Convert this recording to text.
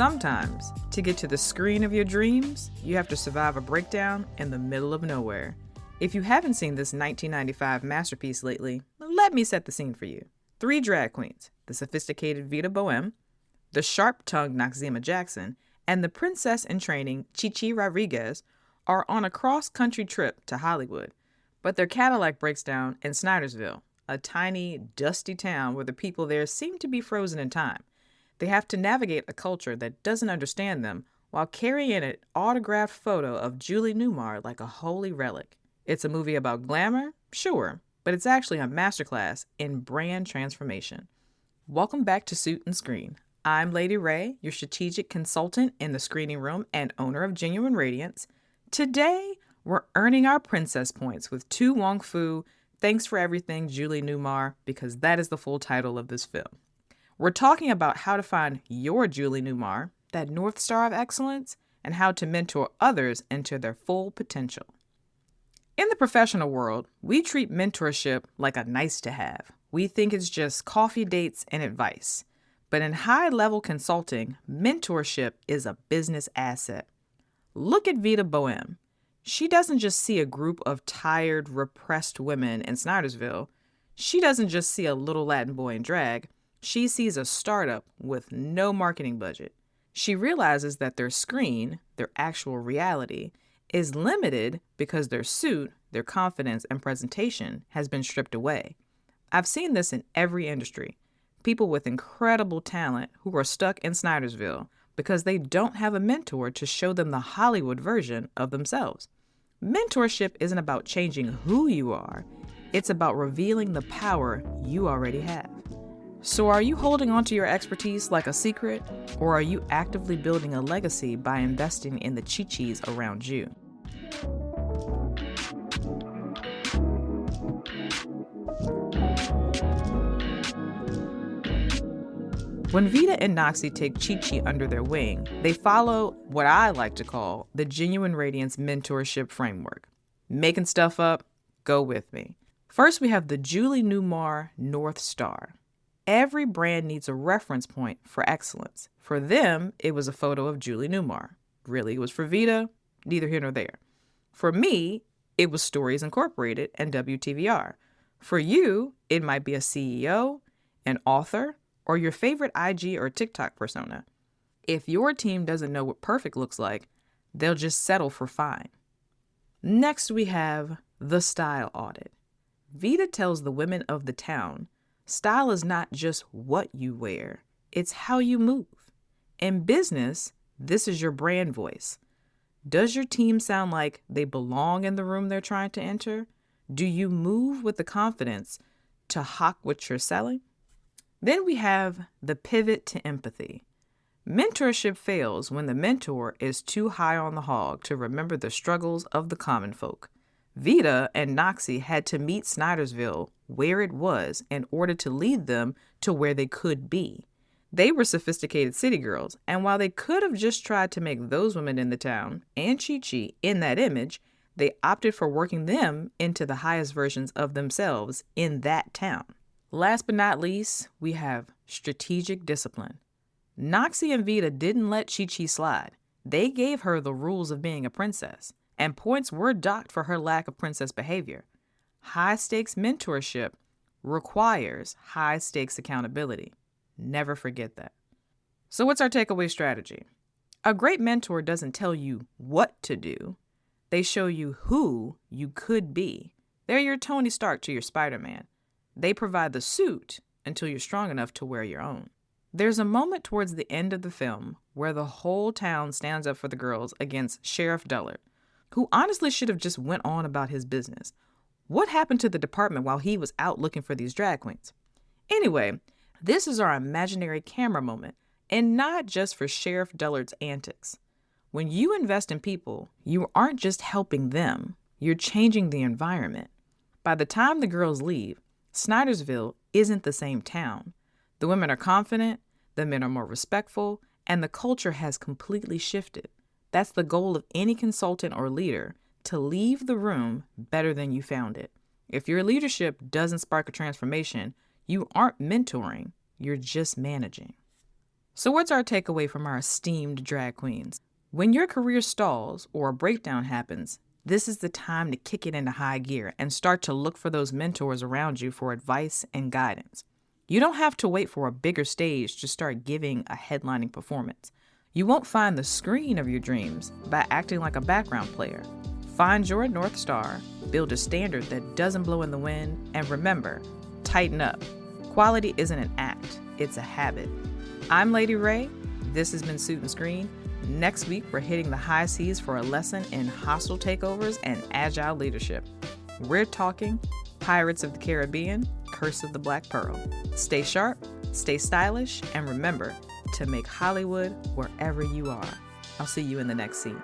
Sometimes, to get to the screen of your dreams, you have to survive a breakdown in the middle of nowhere. If you haven't seen this 1995 masterpiece lately, let me set the scene for you. 3 drag queens, the sophisticated Vita Boheme, the sharp-tongued Noxzema Jackson, and the princess in training Chichi Rodriguez are on a cross-country trip to Hollywood. But their Cadillac breaks down in Snydersville, a tiny, dusty town where the people there seem to be frozen in time. They have to navigate a culture that doesn't understand them while carrying an autographed photo of Julie Newmar like a holy relic. It's a movie about glamour, sure, but it's actually a masterclass in brand transformation. Welcome back to Suit and Screen. I'm Lady Ray, your strategic consultant in the screening room and owner of Genuine Radiance. Today, we're earning our princess points with Tu Wong Fu, Thanks for Everything, Julie Newmar, because that is the full title of this film. We're talking about how to find your Julie Newmar, that North Star of excellence, and how to mentor others into their full potential. In the professional world, we treat mentorship like a nice to have. We think it's just coffee dates and advice. But in high-level consulting, mentorship is a business asset. Look at Vita Boheme. She doesn't just see a group of tired, repressed women in Snydersville. She doesn't just see a little Latin boy in drag. She sees a startup with no marketing budget. She realizes that their screen, their actual reality, is limited because their suit, their confidence, and presentation has been stripped away. I've seen this in every industry. People with incredible talent who are stuck in Snydersville because they don't have a mentor to show them the Hollywood version of themselves. Mentorship isn't about changing who you are. It's about revealing the power you already have. So are you holding onto your expertise like a secret, or are you actively building a legacy by investing in the chi-chis around you? When Vita and Noxie take Chi-Chi under their wing, they follow what I like to call the Genuine Radiance mentorship framework. Making stuff up? Go with me. First, we have the Julie Newmar North Star. Every brand needs a reference point for excellence. For them, it was a photo of Julie Newmar. Really, it was for Vita, neither here nor there. For me, it was Stories Incorporated and WTVR. For you, it might be a CEO, an author, or your favorite IG or TikTok persona. If your team doesn't know what perfect looks like, they'll just settle for fine. Next, we have the style audit. Vita tells the women of the town, style is not just what you wear, it's how you move. In business, this is your brand voice. Does your team sound like they belong in the room they're trying to enter? Do you move with the confidence to hawk what you're selling? Then we have the pivot to empathy. Mentorship fails when the mentor is too high on the hog to remember the struggles of the common folk. Vita and Noxie had to meet Snydersville where it was in order to lead them to where they could be. They were sophisticated city girls, and while they could have just tried to make those women in the town and Chi-Chi in that image, they opted for working them into the highest versions of themselves in that town. Last but not least, we have strategic discipline. Noxie and Vita didn't let Chi-Chi slide. They gave her the rules of being a princess, and points were docked for her lack of princess behavior. High-stakes mentorship requires high-stakes accountability. Never forget that. So what's our takeaway strategy? A great mentor doesn't tell you what to do. They show you who you could be. They're your Tony Stark to your Spider-Man. They provide the suit until you're strong enough to wear your own. There's a moment towards the end of the film where the whole town stands up for the girls against Sheriff Dullard, who honestly should have just went on about his business. What happened to the department while he was out looking for these drag queens? Anyway, this is our imaginary camera moment, and not just for Sheriff Dullard's antics. When you invest in people, you aren't just helping them, you're changing the environment. By the time the girls leave, Snydersville isn't the same town. The women are confident, the men are more respectful, and the culture has completely shifted. That's the goal of any consultant or leader, to leave the room better than you found it. If your leadership doesn't spark a transformation, you aren't mentoring, you're just managing. So what's our takeaway from our esteemed drag queens? When your career stalls or a breakdown happens, this is the time to kick it into high gear and start to look for those mentors around you for advice and guidance. You don't have to wait for a bigger stage to start giving a headlining performance. You won't find the screen of your dreams by acting like a background player. Find your North Star, build a standard that doesn't blow in the wind, and remember, tighten up. Quality isn't an act, it's a habit. I'm Lady Ray. This has been Suit and Screen. Next week, we're hitting the high seas for a lesson in hostile takeovers and agile leadership. We're talking Pirates of the Caribbean, Curse of the Black Pearl. Stay sharp, stay stylish, and remember to make Hollywood wherever you are. I'll see you in the next scene.